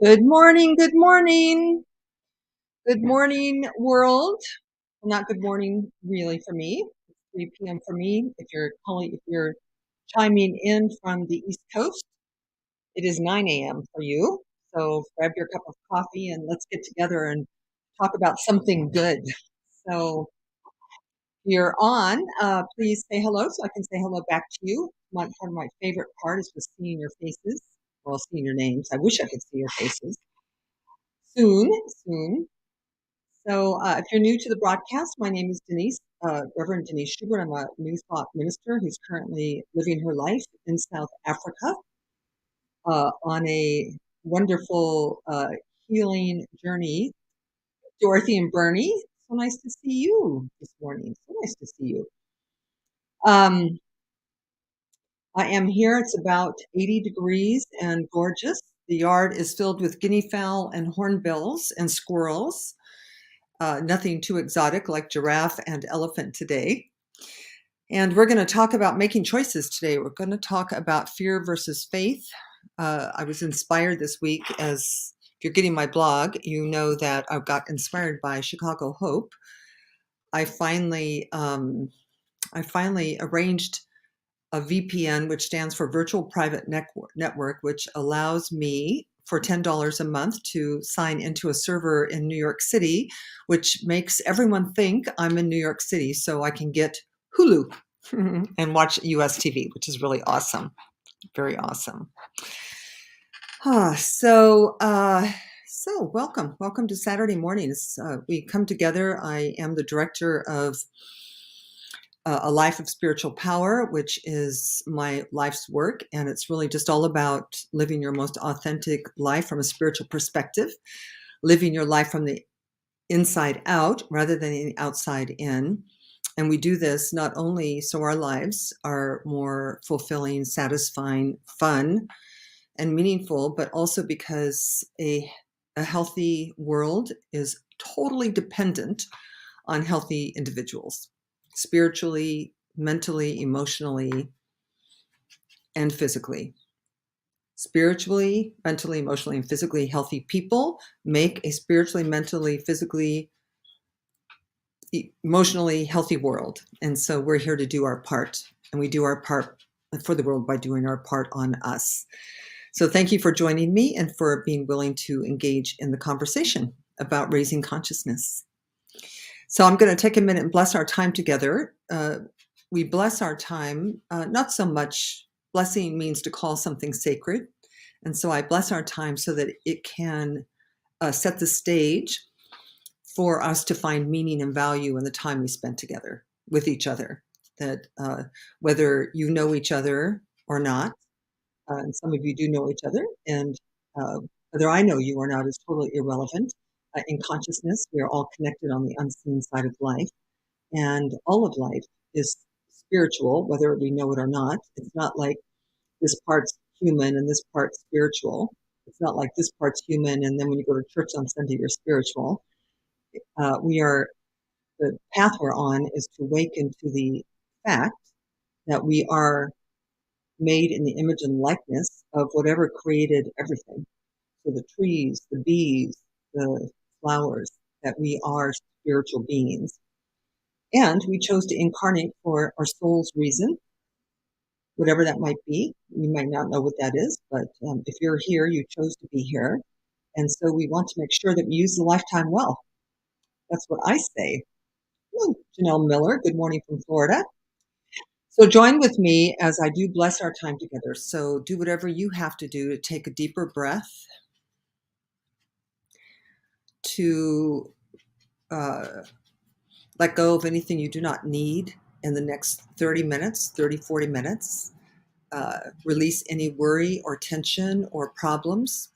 Good morning, good morning. Good morning, world. Well, not good morning really for me. It's 3 p.m. for me. If you're chiming in from the East Coast, it is 9 a.m. for you. So grab your cup of coffee and let's get together and talk about something good. So you're on. Please say hello so I can say hello back to you. Part of my favorite part is just seeing your faces. Well, seeing your names. I wish I could see your faces. Soon. So, if you're new to the broadcast, my name is Denise, Reverend Denise Schubert. I'm a New Thought minister who's currently living her life in South Africa on a wonderful healing journey. Dorothy and Bernie, so nice to see you this morning. So nice to see you. I am here. It's about 80 degrees and gorgeous. The yard is filled with guinea fowl and hornbills and squirrels. Nothing too exotic like giraffe and elephant today. And we're going to talk about making choices today. We're going to talk about fear versus faith. I was inspired this week, as if you're getting my blog, you know that I got inspired by Chicago Hope. I finally arranged a VPN, which stands for Virtual Private Network, which allows me for $10 a month to sign into a server in New York City, which makes everyone think I'm in New York City, so I can get Hulu and watch US TV, which is really awesome. Very awesome. So welcome to Saturday mornings. We come together. I am the director of A Life of Spiritual Power, which is my life's work. And it's really just all about living your most authentic life from a spiritual perspective, living your life from the inside out rather than the outside in. And we do this not only so our lives are more fulfilling, satisfying, fun, and meaningful, but also because a healthy world is totally dependent on healthy individuals. Spiritually, mentally, emotionally, and physically. Spiritually, mentally, emotionally, and physically healthy people make a spiritually, mentally, physically, emotionally healthy world. And so we're here to do our part. And we do our part for the world by doing our part on us. So thank you for joining me and for being willing to engage in the conversation about raising consciousness. So I'm going to take a minute and bless our time together. We bless our time, not so much blessing means to call something sacred. And so I bless our time so that it can set the stage for us to find meaning and value in the time we spend together with each other. That whether you know each other or not, and some of you do know each other, and whether I know you or not is totally irrelevant. In consciousness, we are all connected on the unseen side of life, and all of life is spiritual, whether we know it or not. It's not like this part's human and this part's spiritual. It's not like this part's human and then when you go to church on Sunday, you're spiritual. The path we're on is to awaken to the fact that we are made in the image and likeness of whatever created everything. So the trees, the bees, the flowers, that we are spiritual beings. And we chose to incarnate for our soul's reason, whatever that might be. You might not know what that is, but if you're here, you chose to be here. And so we want to make sure that we use the lifetime well. That's what I say. Hello, Janelle Miller. Good morning from Florida. So join with me as I do bless our time together. So do whatever you have to do to take a deeper breath, to uh, let go of anything you do not need in the next 30 minutes, 30, 40 minutes. Release any worry or tension or problems.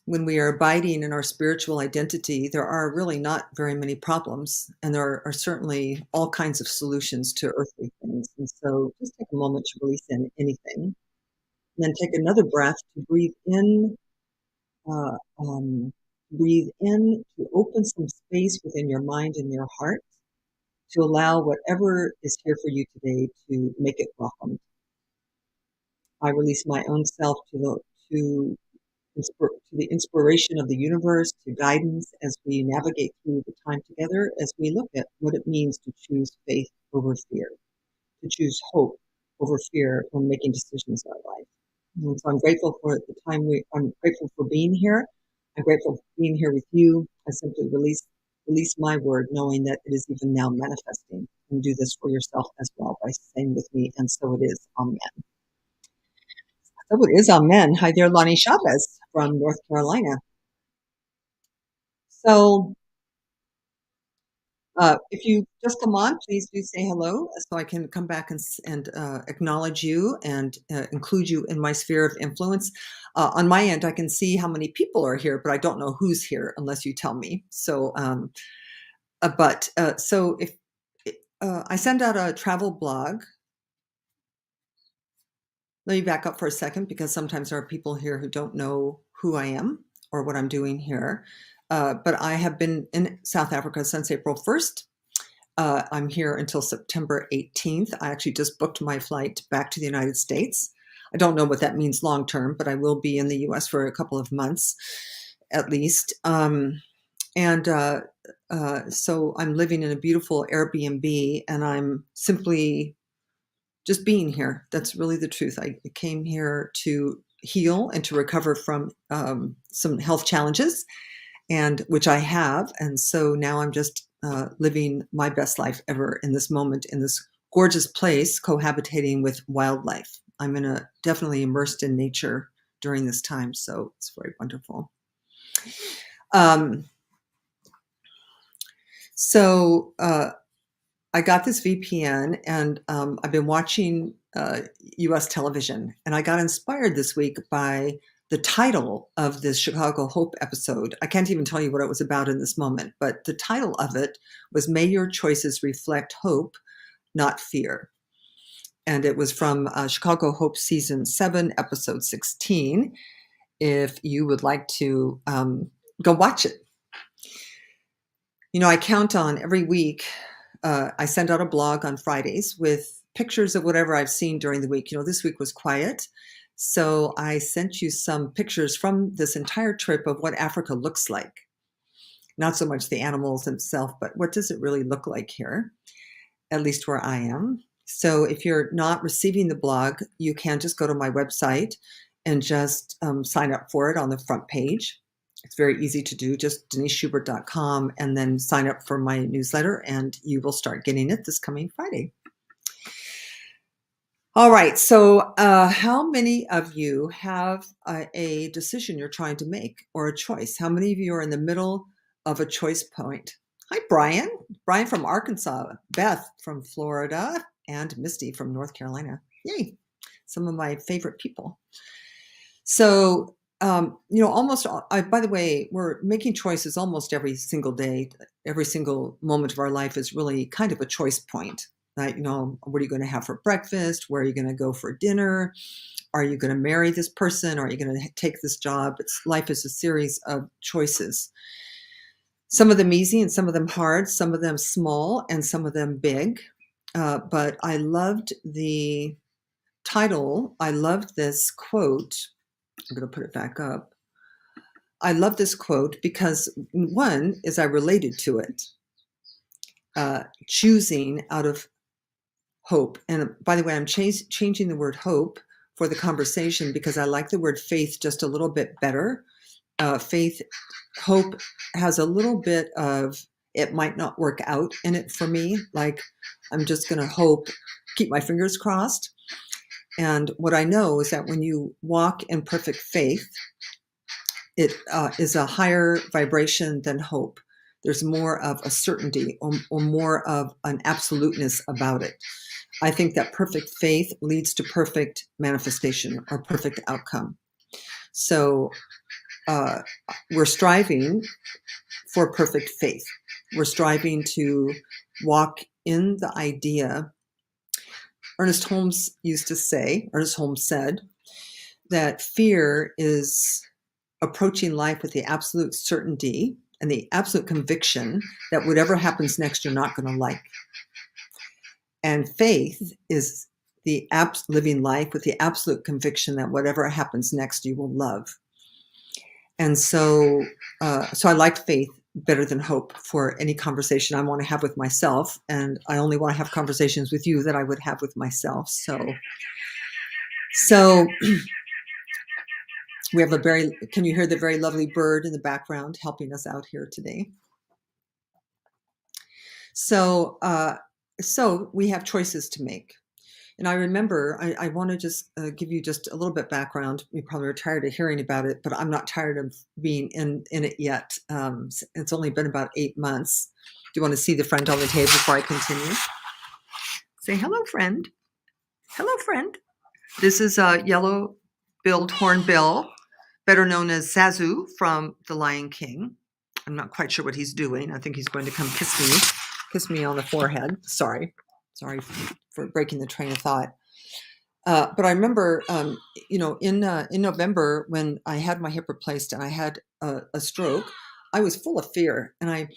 When we are abiding in our spiritual identity, there are really not very many problems, and there are certainly all kinds of solutions to earthly things. And so just take a moment to release anything. And then take another breath to breathe in, uh, um, to open some space within your mind and your heart to allow whatever is here for you today to make it welcome. I release my own self to to the inspiration of the universe, to guidance as we navigate through the time together, as we look at what it means to choose faith over fear, to choose hope over fear when making decisions in our life. And so I'm grateful for the I'm grateful for being here. I'm grateful for being here with you. I simply release my word, knowing that it is even now manifesting. And do this for yourself as well by saying with me, and so it is. Amen. So it is. Amen. Hi there, Lonnie Chavez from North Carolina. So if you just come on, please do say hello so I can come back and acknowledge you and include you in my sphere of influence. On my end, I can see how many people are here, but I don't know who's here unless you tell me. So, so if I send out a travel blog, let me back up for a second because sometimes there are people here who don't know who I am or what I'm doing here. But I have been in South Africa since April 1st. I'm here until September 18th. I actually just booked my flight back to the United States. I don't know what that means long term, but I will be in the US for a couple of months at least. So I'm living in a beautiful Airbnb and I'm simply just being here. That's really the truth. I came here to heal and to recover from some health challenges, and which I have. And so now I'm just living my best life ever in this moment, in this gorgeous place, cohabitating with wildlife. I'm definitely immersed in nature during this time. So it's very wonderful. I got this VPN and I've been watching US television, and I got inspired this week by the title of this Chicago Hope episode. I can't even tell you what it was about in this moment, but the title of it was May Your Choices Reflect Hope, Not Fear. And it was from Chicago Hope Season 7, Episode 16, if you would like to go watch it. You know, I count on every week. I send out a blog on Fridays with pictures of whatever I've seen during the week. You know, this week was quiet. So I sent you some pictures from this entire trip of what Africa looks like. Not so much the animals themselves, but what does it really look like here, at least where I am. So if you're not receiving the blog, you can just go to my website and just sign up for it on the front page. It's very easy to do, just deniseschubert.com, and then sign up for my newsletter, and you will start getting it this coming Friday. All right, so how many of you have a decision you're trying to make or a choice? How many of you are in the middle of a choice point? Hi, Brian. Brian from Arkansas, Beth from Florida, and Misty from North Carolina. Yay, some of my favorite people. So, you know, by the way, we're making choices almost every single day. Every single moment of our life is really kind of a choice point. Right? You know, what are you going to have for breakfast? Where are you going to go for dinner? Are you going to marry this person? Are you going to take this job? Life is a series of choices. Some of them easy and some of them hard, some of them small and some of them big. But I loved the title. I loved this quote. I'm going to put it back up. I love this quote because one is I related to it. Choosing out of hope. And by the way, I'm changing the word hope for the conversation because I like the word faith just a little bit better. Hope has a little bit of, it might not work out in it for me. Like, I'm just going to hope, keep my fingers crossed. And what I know is that when you walk in perfect faith, it is a higher vibration than hope. There's more of a certainty or more of an absoluteness about it. I think that perfect faith leads to perfect manifestation or perfect outcome. So we're striving for perfect faith. We're striving to walk in the idea. Ernest Holmes said that fear is approaching life with the absolute certainty and the absolute conviction that whatever happens next, you're not going to like. And faith is the living life with the absolute conviction that whatever happens next, you will love. And so I like faith better than hope for any conversation I want to have with myself. And I only want to have conversations with you that I would have with myself. So we have can you hear the very lovely bird in the background helping us out here today? So we have choices to make. And I remember, I want to just give you just a little bit background. You probably are tired of hearing about it, but I'm not tired of being in it yet. It's only been about 8 months. Do you want to see the friend on the table before I continue? Say hello, friend. Hello, friend. This is a yellow-billed hornbill, better known as Zazu from The Lion King. I'm not quite sure what he's doing. I think he's going to come kiss me on the forehead. Sorry for breaking the train of thought. But I remember, in November when I had my hip replaced and I had a stroke, I was full of fear. And I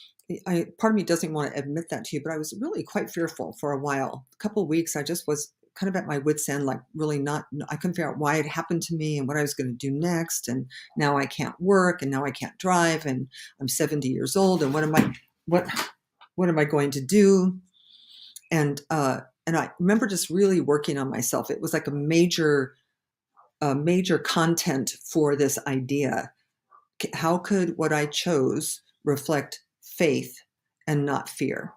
part of me doesn't want to admit that to you, but I was really quite fearful for a while. A couple of weeks, I just was kind of at my wit's end, like really I couldn't figure out why it happened to me and what I was going to do next. And now I can't work and now I can't drive and I'm 70 years old. And what am I going to do? And I remember just really working on myself. It was like a major content for this idea. How could what I chose reflect faith and not fear?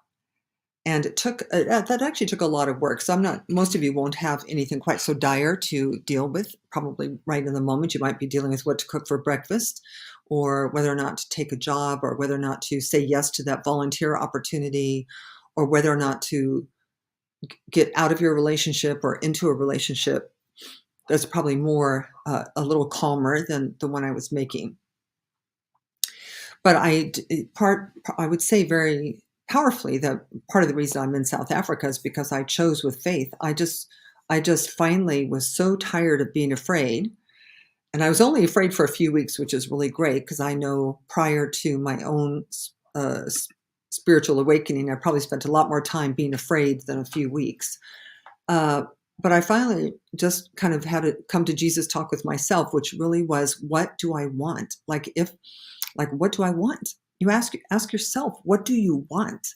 And it took that actually took a lot of work. So most of you won't have anything quite so dire to deal with. Probably right in the moment, you might be dealing with what to cook for breakfast, or whether or not to take a job, or whether or not to say yes to that volunteer opportunity, or whether or not to get out of your relationship or into a relationship that's probably more a little calmer than the one I was making. But I would say very powerfully that part of the reason I'm in South Africa is because I chose with faith. I just finally was so tired of being afraid. And I was only afraid for a few weeks, which is really great because I know prior to my own spiritual awakening, I probably spent a lot more time being afraid than a few weeks. But I finally just kind of had to come to Jesus talk with myself, which really was, what do I want? What do I want? You ask yourself, what do you want?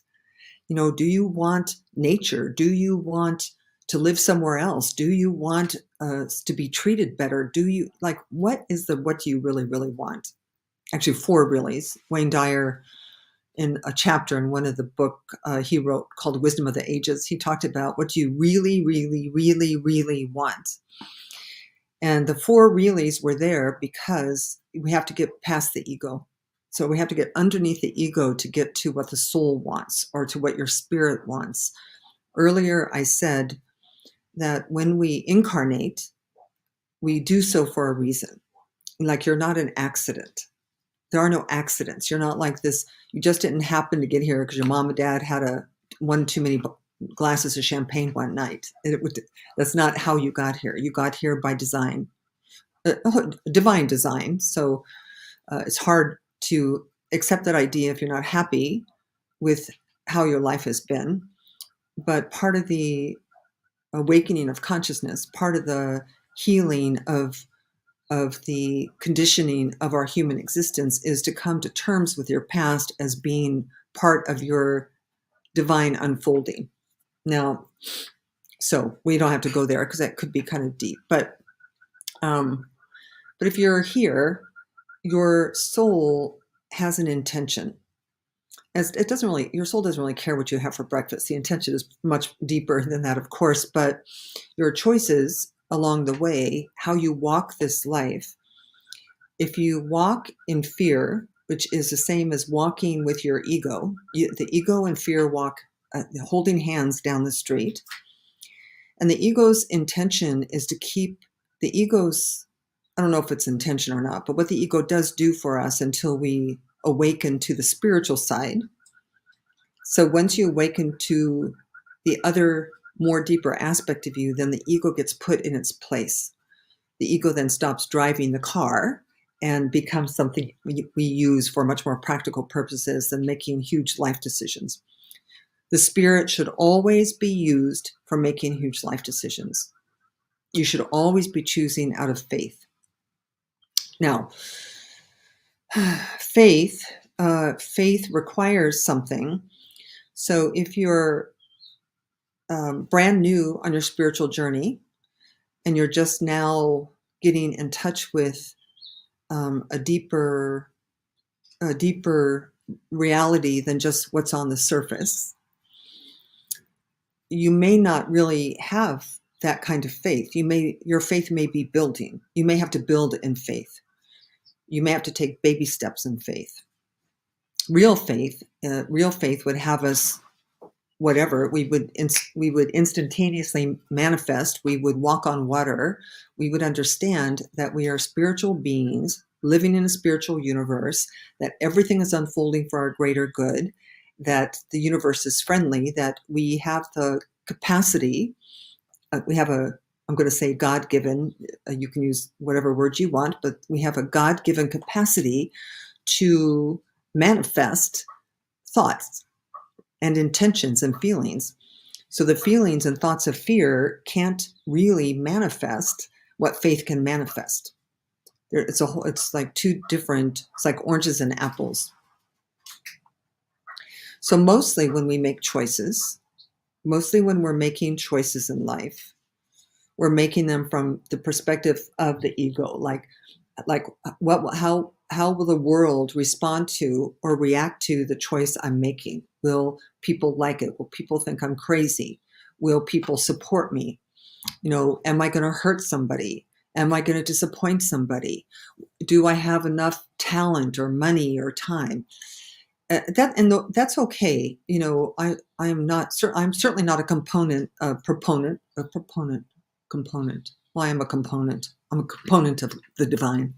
Do you want nature? Do you want to live somewhere else? Do you want to be treated better? What do you really, really want? Actually, 4 reallys. Wayne Dyer, in a chapter in one of the book he wrote called Wisdom of the Ages, he talked about what do you really, really, really, really want. And the 4 reallys were there because we have to get past the ego. So we have to get underneath the ego to get to what the soul wants or to what your spirit wants. Earlier, I said that when we incarnate, we do so for a reason. Like, you're not an accident. There are no accidents. You're not like this. You just didn't happen to get here because your mom and dad had one too many glasses of champagne one night. That's not how you got here. You got here by design, divine design. So it's hard to accept that idea if you're not happy with how your life has been. But part of the awakening of consciousness, part of the healing of the conditioning of our human existence is to come to terms with your past as being part of your divine unfolding. Now, so we don't have to go there because that could be kind of deep. But if you're here, your soul has an intention. as it doesn't really, your soul doesn't really care what you have for breakfast. The intention is much deeper than that, of course, but your choices along the way, how you walk this life, if you walk in fear, which is the same as walking with your ego, the ego and fear walk holding hands down the street. And the ego's intention is to keep the ego's, I don't know if it's intention or not, but what the ego does do for us until we awaken to the spiritual side. So once you awaken to the other, more deeper aspect of you, then the ego gets put in its place. The ego then stops driving the car and becomes something we use for much more practical purposes than making huge life decisions. The spirit should always be used for making huge life decisions. You should always be choosing out of faith. Now, faith requires something. So if you're brand new on your spiritual journey and you're just now getting in touch with a deeper reality than just what's on the surface, you may not really have that kind of faith. Your faith may be building. You may have to build in faith. You may have to take baby steps in faith. Real faith would have us, whatever, we would instantaneously manifest. We would walk on water. We would understand that we are spiritual beings living in a spiritual universe, that everything is unfolding for our greater good, that the universe is friendly, that we have the capacity, I'm going to say God-given, you can use whatever word you want, but we have a God-given capacity to manifest thoughts and intentions and feelings. So the feelings and thoughts of fear can't really manifest what faith can manifest. It's like two different, it's like oranges and apples. So mostly when we make choices, mostly when we're making choices in life, we're making them from the perspective of the ego, like how will the world respond to or react to the choice I'm making? Will people like it? Will people think I'm crazy? Will people support me? Am I going to hurt somebody? Am I going to disappoint somebody? Do I have enough talent or money or time? That's okay. I'm certainly not a proponent. Well, I am a component. I'm a component of the divine.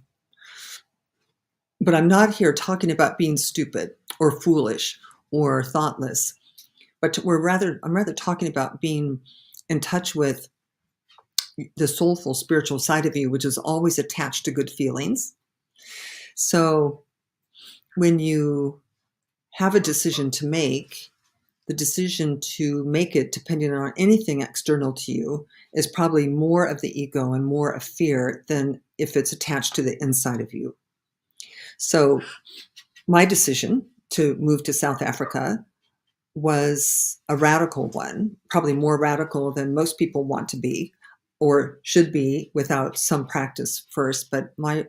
But I'm not here talking about being stupid or foolish or thoughtless. But I'm rather talking about being in touch with the soulful spiritual side of you, which is always attached to good feelings. So when you have a decision to make, the decision to make it depending on anything external to you is probably more of the ego and more of fear than if it's attached to the inside of you. So my decision to move to South Africa was a radical one, probably more radical than most people want to be or should be without some practice first. But my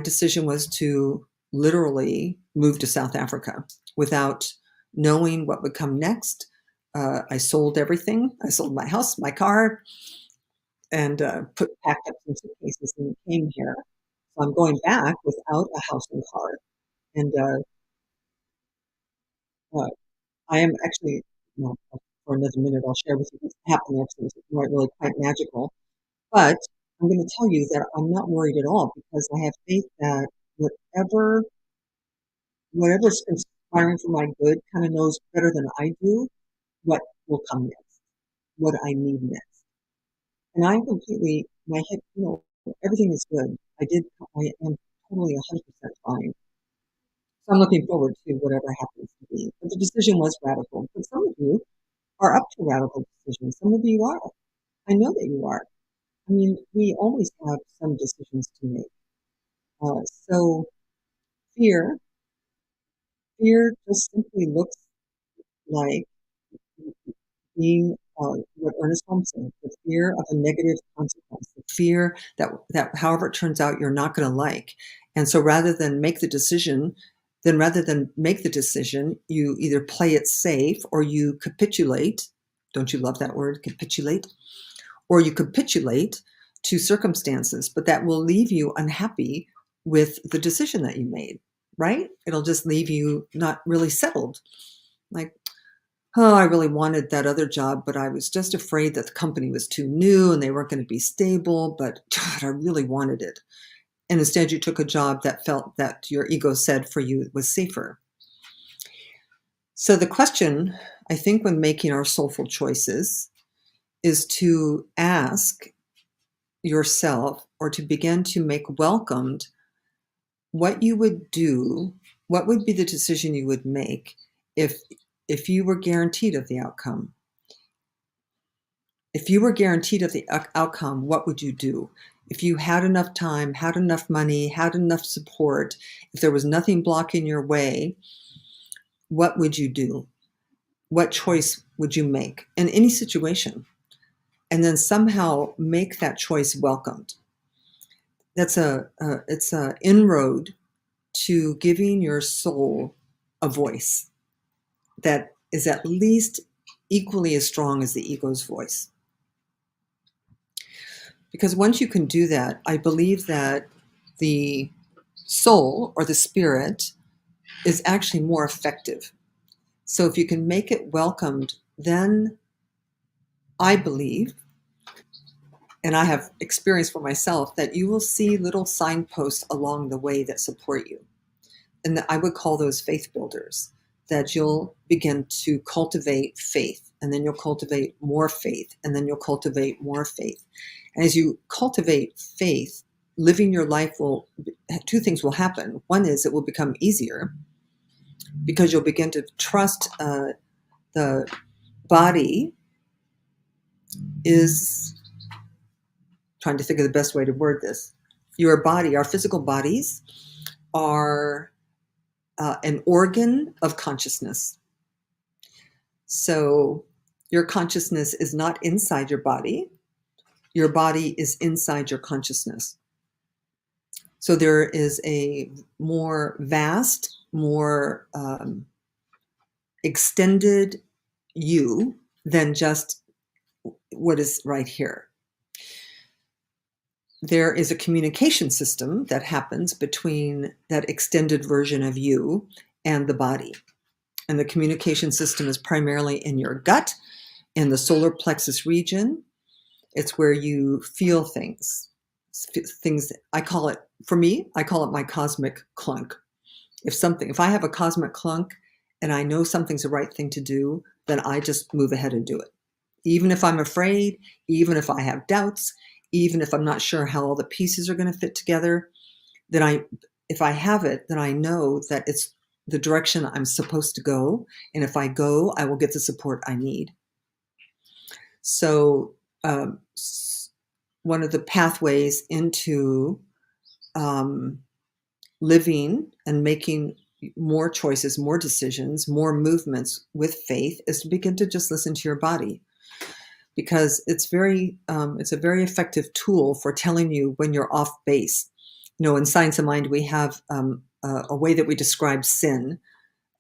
decision was to literally move to South Africa without knowing what would come next. I sold everything. I sold my house, my car, and packed up some suitcases and came here. So I'm going back without a house and car. And uh, I am actually, well, for another minute, I'll share with you what's happened next. It's really quite magical. But I'm going to tell you that I'm not worried at all because I have faith that whatever's conspiring for my good kind of knows better than I do what will come next, what I need next. And I'm completely, my head, everything is good. I am totally 100% fine. So I'm looking forward to whatever happens to be. But the decision was radical. But some of you are up to radical decisions. Some of you are. I know that you are. I mean, we always have some decisions to make. So fear just simply looks like being what Ernest Holmes said, the fear of a negative consequence, the fear that however it turns out you're not going to like. And so rather than make the decision then rather than make the decision, you either play it safe or you capitulate. Don't you love that word, capitulate? Or you capitulate to circumstances, but that will leave you unhappy with the decision that you made, right? It'll just leave you not really settled. Like, oh, I really wanted that other job, but I was just afraid that the company was too new and they weren't going to be stable, but God, I really wanted it. And instead you took a job that felt that your ego said for you was safer. So the question, I think, when making our soulful choices is to ask yourself or to begin to make welcomed what you would do, what would be the decision you would make if if you were guaranteed of the outcome. If you were guaranteed of the outcome, what would you do? If you had enough time, had enough money, had enough support, if there was nothing blocking your way, what would you do? What choice would you make in any situation? And then somehow make that choice welcomed. That's it's a inroad to giving your soul a voice that is at least equally as strong as the ego's voice. Because once you can do that, I believe that the soul or the spirit is actually more effective. So if you can make it welcomed, then I believe, and I have experience for myself, that you will see little signposts along the way that support you. And I would call those faith builders, that you'll begin to cultivate faith, and then you'll cultivate more faith, and then you'll cultivate more faith. And as you cultivate faith, living your life will, two things will happen. One is it will become easier because you'll begin to trust the body is, trying to think of the best way to word this. Your body, our physical bodies, are an organ of consciousness. So your consciousness is not inside your body. Your body is inside your consciousness. So there is a more vast, more extended you than just what is right here. There is a communication system that happens between that extended version of you and the body. And the communication system is primarily in your gut, in the solar plexus region. It's where you feel things. Things, I call it, for me, I call it my cosmic clunk. If I have a cosmic clunk and I know something's the right thing to do, then I just move ahead and do it. Even if I'm afraid, even if I have doubts, even if I'm not sure how all the pieces are going to fit together, then if I have it, then I know that it's the direction I'm supposed to go. And if I go, I will get the support I need. So one of the pathways into living and making more choices, more decisions, more movements with faith is to begin to just listen to your body, because it's a very effective tool for telling you when you're off base. You know, in Science of Mind, we have a way that we describe sin.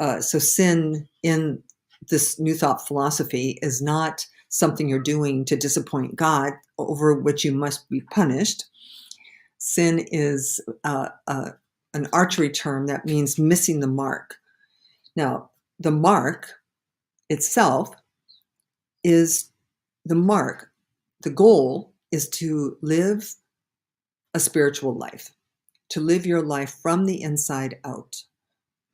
So sin in this New Thought philosophy is not something you're doing to disappoint God, over which you must be punished. Sin is an archery term that means missing the mark. Now, the mark itself is the mark. The goal is to live a spiritual life, to live your life from the inside out,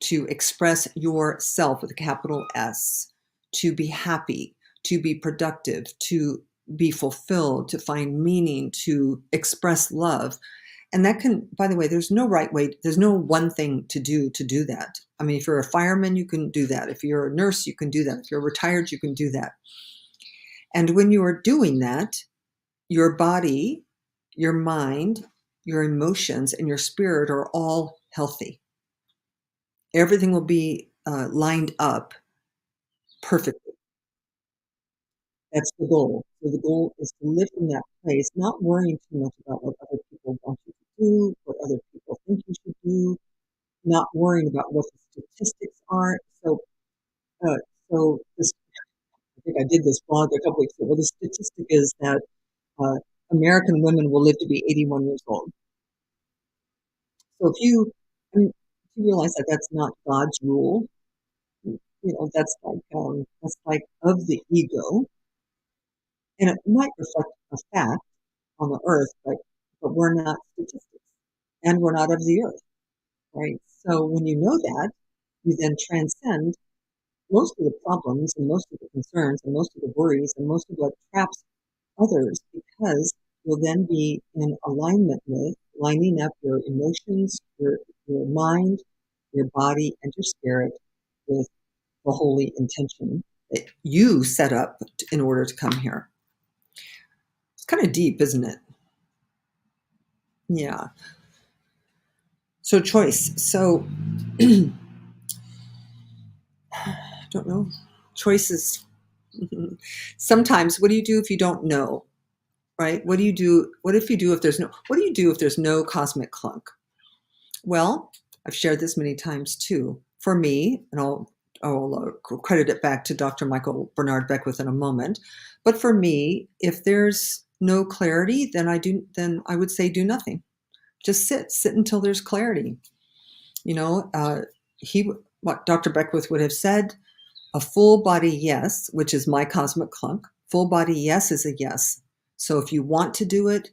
to express yourself with a capital S, to be happy, to be productive, to be fulfilled, to find meaning, to express love. And that can, by the way, there's no right way, there's no one thing to do that. I mean, if you're a fireman, you can do that. If you're a nurse, you can do that. If you're retired, you can do that. And when you are doing that, your body, your mind, your emotions, and your spirit are all healthy. Everything will be lined up perfectly. That's the goal. So the goal is to live in that place, not worrying too much about what other people want you to do, what other people think you should do. not worrying about what the statistics are. Uh, so this, I think I did this blog a couple weeks ago. The statistic is that uh, American women will live to be 81 years old. So if you, I mean, if you realize that that's not God's rule, that's like of the ego, and it might reflect a fact on the earth, but we're not statistics, and we're not of the earth, right? So when you know that, you then transcend most of the problems and most of the concerns and most of the worries and most of what traps others, because you'll then be in alignment with lining up your emotions, your mind, your body, and your spirit with the holy intention that you set up in order to come here. It's kind of deep, isn't it? Yeah. So choice. So I don't know. Choices. Sometimes, what do you do if you don't know? Right? What do you do? What if you do if there's no? What do you do if there's no cosmic clunk? Well, I've shared this many times too. For me, and I'll credit it back to Dr. Michael Bernard Beckwith in a moment. But for me, if there's no clarity, then I would say do nothing. Just sit until there's clarity. You know, what Dr. Beckwith would have said, a full body yes, which is my cosmic clunk. Full body yes is a yes. So if you want to do it,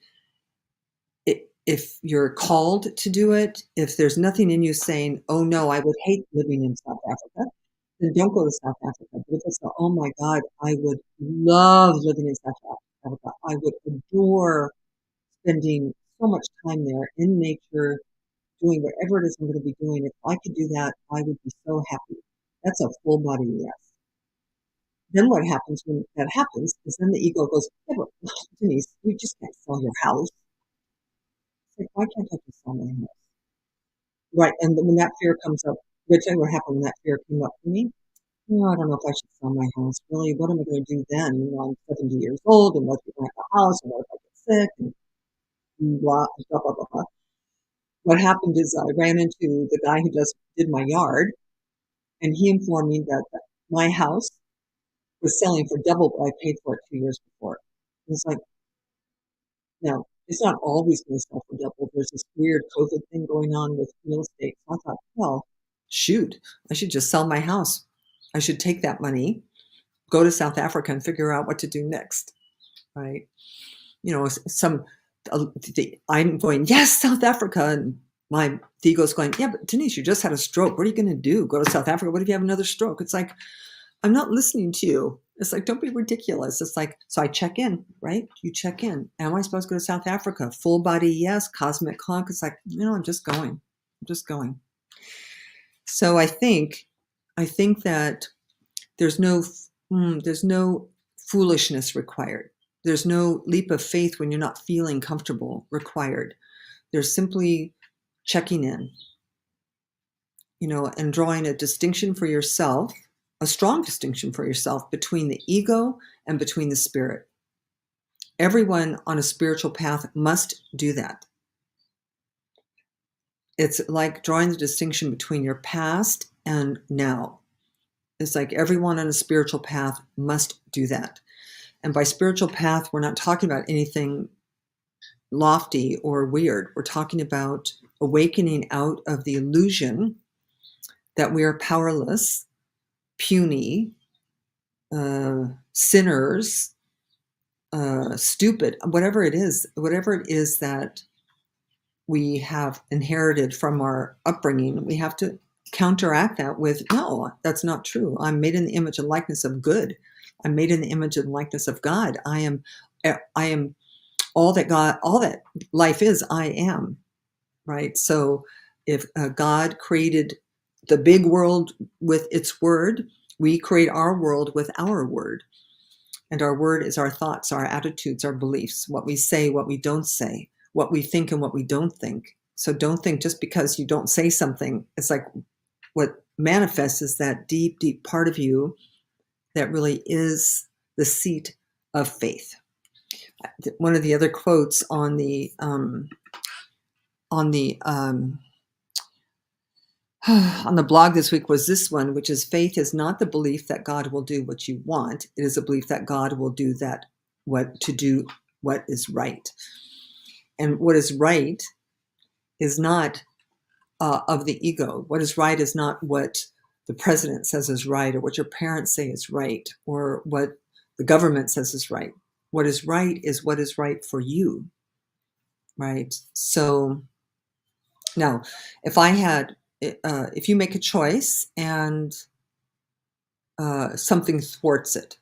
if you're called to do it, if there's nothing in you saying, oh no, I would hate living in South Africa, then don't go to South Africa. But if it's, oh my God, I would love living in South Africa. I would adore spending so much time there in nature, doing whatever it is I'm going to be doing. If I could do that, I would be so happy. That's a full body yes. Then what happens when that happens is then the ego goes, yeah, but Denise, you just can't sell your house. It's like, why can't I just sell my house? Right. And then when that fear comes up, which I what happened when that fear came up for me? I don't know if I should sell my house. Really, what am I going to do then? I'm 70 years old, and what if I have a house, and what if I get sick, and blah, blah, blah, blah, blah. What happened is I ran into the guy who just did my yard, and he informed me that my house was selling for double what I paid for it 2 years before. And it's like, now, it's not always going to sell for double. There's this weird COVID thing going on with real estate. So I thought, well, shoot, I should just sell my house. I should take that money, go to South Africa and figure out what to do next, right? I'm going, yes, South Africa. And the ego's going, yeah, but Denise, you just had a stroke. What are you going to do? Go to South Africa? What if you have another stroke? It's like, I'm not listening to you. It's like, don't be ridiculous. It's like, so I check in, right? You check in. Am I supposed to go to South Africa? Full body, yes. Cosmic clunk. It's like, I'm just going. I'm just going. So I think that there's no foolishness required. There's no leap of faith when you're not feeling comfortable required. There's simply checking in, and drawing a distinction for yourself, a strong distinction for yourself between the ego and between the spirit. Everyone on a spiritual path must do that. It's like drawing the distinction between your past and now. It's like everyone on a spiritual path must do that. And by spiritual path, we're not talking about anything lofty or weird. We're talking about awakening out of the illusion that we are powerless, puny, sinners, stupid, whatever it is that we have inherited from our upbringing. We have to counteract that with, no, that's not true. I'm made in the image and likeness of good. I'm made in the image and likeness of God. I am all that life is, I am, right? So if God created the big world with its word, we create our world with our word. And our word is our thoughts, our attitudes, our beliefs, what we say, what we don't say, what we think and what we don't think. So don't think just because you don't say something, it's like what manifests is that deep, deep part of you that really is the seat of faith. One of the other quotes on the on the blog this week was this one, which is faith is not the belief that God will do what you want. It is a belief that God will do what is right. And what is right is not of the ego. What is right is not what the president says is right, or what your parents say is right, or what the government says is right. What is what is right for you, right? So now, if you make a choice and something thwarts it,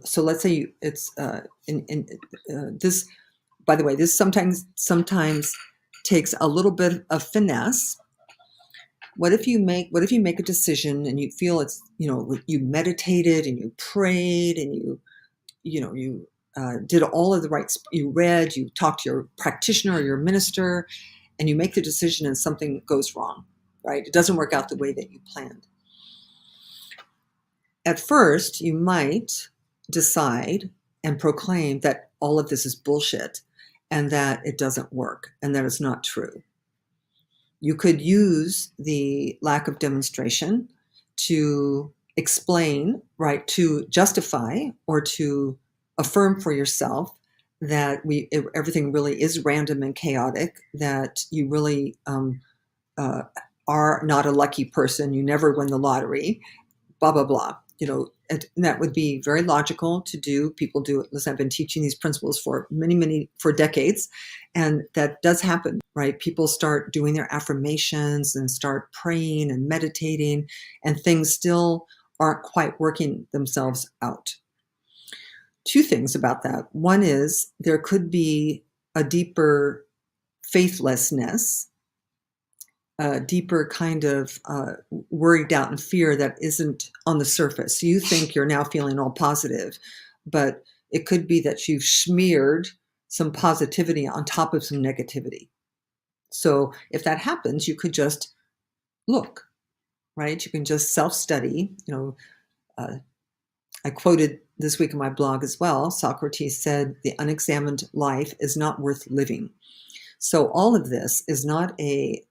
so let's say it's this. By the way, this sometimes takes a little bit of finesse. What if you make a decision and you feel it's, you meditated and you prayed and you did all of the right, you read, you talked to your practitioner or your minister, and you make the decision and something goes wrong, right? It doesn't work out the way that you planned. At first, you might decide and proclaim that all of this is bullshit and that it doesn't work and that it's not true. You could use the lack of demonstration to explain, right, to justify or to affirm for yourself that everything really is random and chaotic, that you really are not a lucky person, you never win the lottery, blah, blah, blah. And that would be very logical to do. People do it. Listen, I've been teaching these principles for for decades, and that does happen, right? People start doing their affirmations and start praying and meditating, and things still aren't quite working themselves out. Two things about that. One is there could be a deeper faithlessness, a deeper kind of worried doubt and fear that isn't on the surface. You think you're now feeling all positive, but it could be that you've smeared some positivity on top of some negativity. So if that happens, you could just look, right? You can just self-study. I quoted this week in my blog as well. Socrates said, "The unexamined life is not worth living." So all of this is not a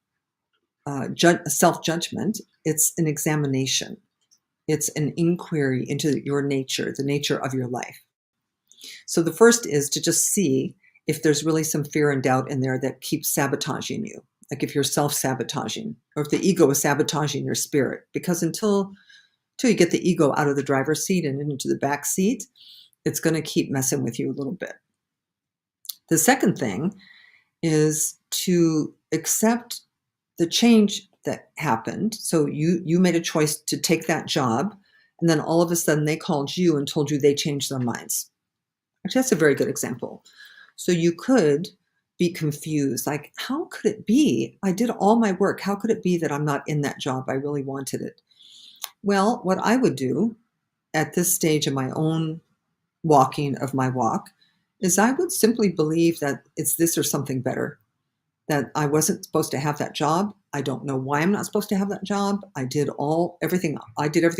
self-judgment. It's an examination. It's an inquiry into your nature, the nature of your life. So the first is to just see if there's really some fear and doubt in there that keeps sabotaging you. Like if you're self-sabotaging, or if the ego is sabotaging your spirit. Because until you get the ego out of the driver's seat and into the back seat, it's going to keep messing with you a little bit. The second thing is to accept the change that happened. So you made a choice to take that job, and then all of a sudden they called you and told you they changed their minds. Actually, that's a very good example. So you could be confused, like, how could it be? I did all my work. How could it be that I'm not in that job? I really wanted it. Well, what I would do at this stage of my own walking of my walk is I would simply believe that it's this or something better, that I wasn't supposed to have that job. I don't know why I'm not supposed to have that job. I did everything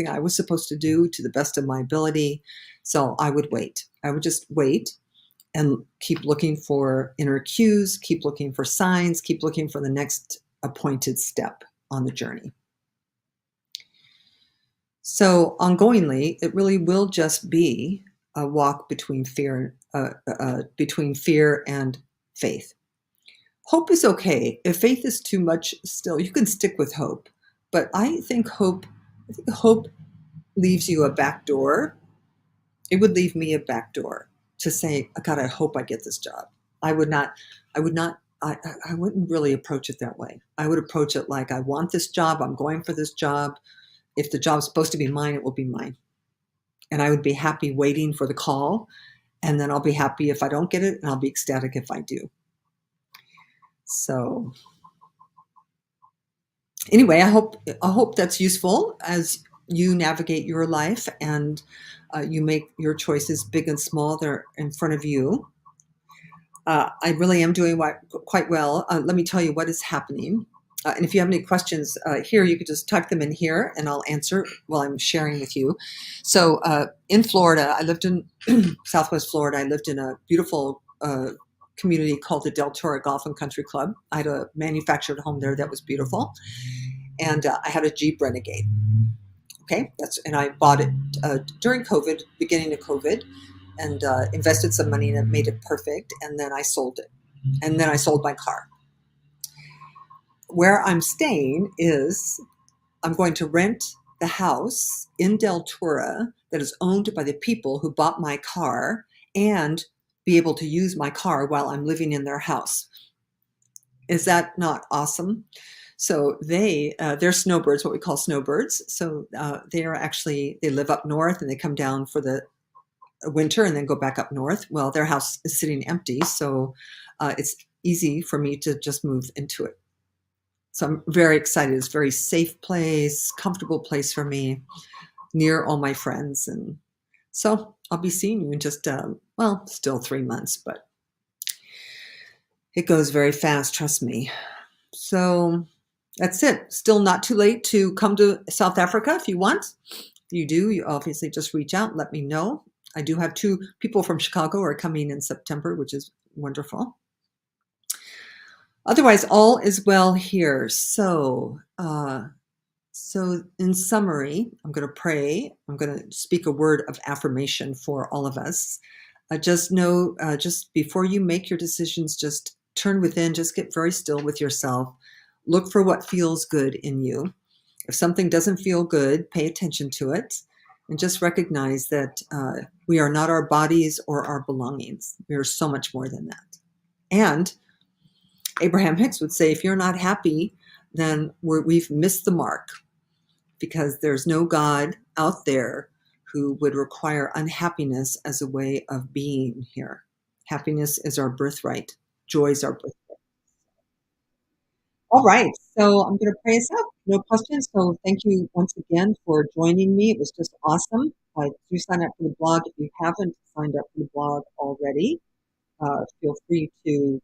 I was supposed to do to the best of my ability. So I would wait. I would just wait and keep looking for inner cues, keep looking for signs, keep looking for the next appointed step on the journey. So ongoingly, it really will just be a walk between fear and faith. Hope is okay. If faith is too much, still you can stick with hope. But I think hope leaves you a back door. It would leave me a back door to say, God, I hope I get this job. I wouldn't really approach it that way. I would approach it like, I want this job. I'm going for this job. If the job's supposed to be mine, it will be mine. And I would be happy waiting for the call. And then I'll be happy if I don't get it, and I'll be ecstatic if I do. So anyway, I hope that's useful as you navigate your life and you make your choices big and small. They're in front of you. I really am doing quite well. Let me tell you what is happening. And if you have any questions here, you could just type them in here and I'll answer while I'm sharing with you. So in Florida, I lived in Southwest Florida. I lived in a beautiful community called the Del Toro Golf and Country Club. I had a manufactured home there that was beautiful. and I had a Jeep Renegade. Okay, and I bought it during COVID, beginning of COVID, and invested some money and it made it perfect. And then I sold it, and then I sold my car. Where I'm staying is I'm going to rent the house in Deltura that is owned by the people who bought my car and be able to use my car while I'm living in their house. Is that not awesome? So they're snowbirds, what we call snowbirds. So they live up north and they come down for the winter and then go back up north. Well, their house is sitting empty, so it's easy for me to just move into it. So I'm very excited. It's a very safe place, comfortable place for me, near all my friends. And so I'll be seeing you in just, still 3 months, but it goes very fast, trust me. So that's it. Still not too late to come to South Africa if you want. If you do, you obviously just reach out, let me know. I do have 2 people from Chicago who are coming in September, which is wonderful. Otherwise, all is well here. So in summary, I'm going to pray. I'm going to speak a word of affirmation for all of us. Just know, just before you make your decisions, just turn within, just get very still with yourself. Look for what feels good in you. If something doesn't feel good, pay attention to it and just recognize that we are not our bodies or our belongings. We are so much more than that. And Abraham Hicks would say, if you're not happy, then we've missed the mark, because there's no God out there who would require unhappiness as a way of being here. Happiness is our birthright. Joy is our birthright. All right, so I'm going to pray us out. No questions. So thank you once again for joining me. It was just awesome. Do sign up for the blog if you haven't signed up for the blog already. Feel free to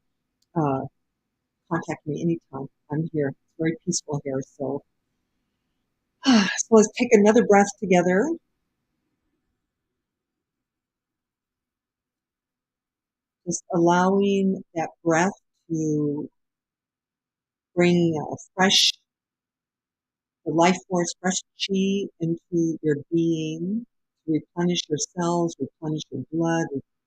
contact me anytime. I'm here. It's very peaceful here. So let's take another breath together. Just allowing that breath to bring the life force, fresh chi into your being, to replenish your cells, replenish your blood,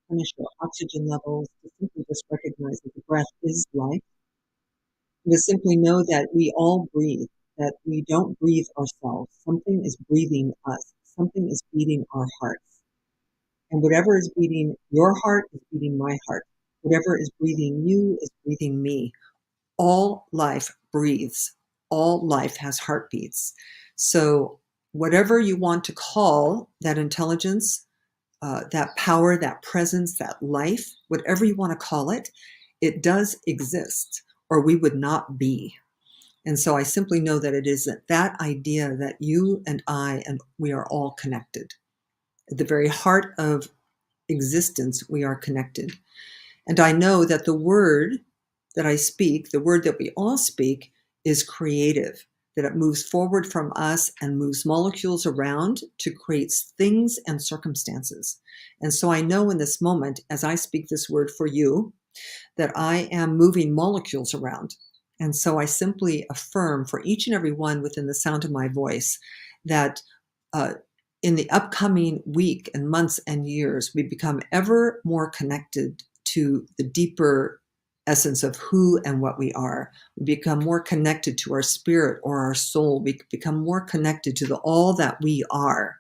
replenish your oxygen levels, to simply just recognize that the breath is life. And to simply know that we all breathe, that we don't breathe ourselves. Something is breathing us. Something is beating our hearts. And whatever is beating your heart is beating my heart. Whatever is breathing you is breathing me. All life breathes. All life has heartbeats. So whatever you want to call that intelligence, that power, that presence, that life, whatever you want to call it, it does exist, or we would not be. And so I simply know that it is that idea that you and I, and we are all connected. At the very heart of existence, we are connected. And I know that the word that I speak, the word that we all speak, is creative, that it moves forward from us and moves molecules around to create things and circumstances. And so I know in this moment, as I speak this word for you, that I am moving molecules around. And so I simply affirm for each and every one within the sound of my voice that in the upcoming week and months and years, we become ever more connected to the deeper essence of who and what we are. We become more connected to our spirit or our soul. We become more connected to all that we are,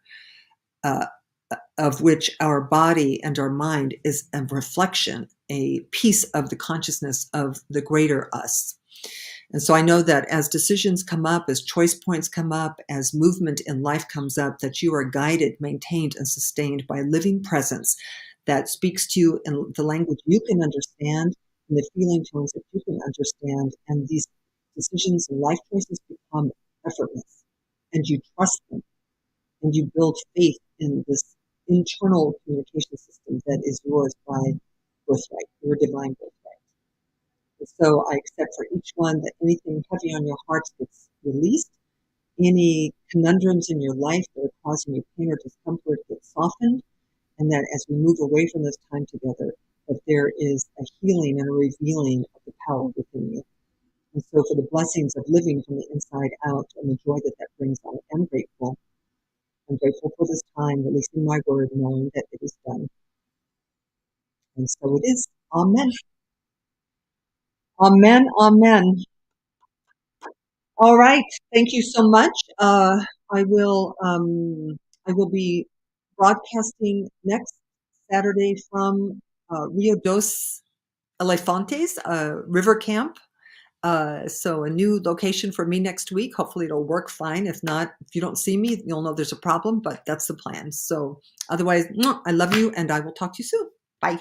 of which our body and our mind is a reflection, a piece of the consciousness of the greater us. And so I know that as decisions come up, as choice points come up, as movement in life comes up, that you are guided, maintained, and sustained by a living presence that speaks to you in the language you can understand, and the feeling tones that you can understand. And these decisions and life choices become effortless, and you trust them, and you build faith in this internal communication system that is yours by birthright, your divine birthright. And so I accept for each one that anything heavy on your hearts gets released, any conundrums in your life that are causing you pain or discomfort get softened, and that as we move away from this time together, that there is a healing and a revealing of the power within you. And so for the blessings of living from the inside out and the joy that that brings, I am grateful. I'm grateful for this time, releasing my word, knowing that it is done. And so it is. Amen. Amen. Amen. All right. Thank you so much. I will I will be broadcasting next Saturday from Rio dos Elefantes, River Camp. So a new location for me next week. Hopefully it'll work fine. If not, if you don't see me, you'll know there's a problem, but that's the plan. So otherwise, I love you and I will talk to you soon. Bye.